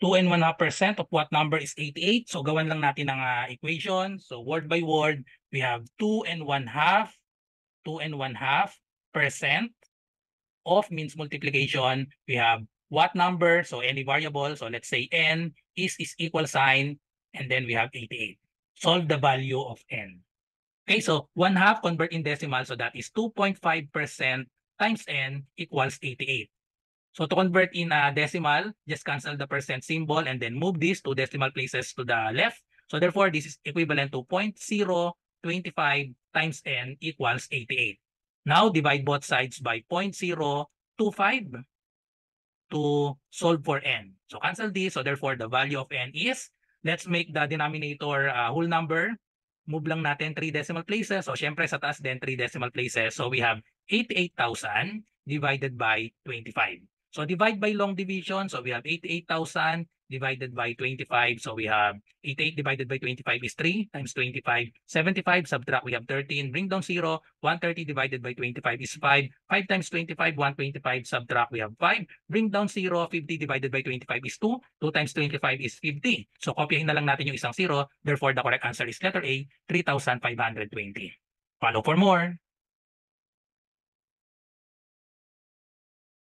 2.5% of what number is 88? So gawan lang natin ng equation. So word by word, we have 2.5% of means multiplication. We have what number, so any variable. So let's say n is equal sign, and then we have 88. Solve the value of n. Okay, so 1/2 convert in decimal, so that is 2.5% times n equals 88. So to convert in decimal, just cancel the percent symbol and then move these two decimal places to the left. So therefore, this is equivalent to 0.025 times n equals 88. Now divide both sides by 0.025 to solve for n. So cancel this. So therefore, the value of n is, let's make the denominator whole number. Move lang natin 3 decimal places. So syempre sa taas din 3 decimal places. So we have 88,000 divided by 25. So divide by long division. So we have 88,000 divided by 25. So we have 88 divided by 25 is 3 times 25. 75, subtract, we have 13. Bring down 0. 130 divided by 25 is 5. 5 times 25, 125. Subtract, we have 5. Bring down 0. 50 divided by 25 is 2. 2 times 25 is 50. So kopyahin na lang natin yung isang 0. Therefore, the correct answer is letter A, 3,520. Follow for more.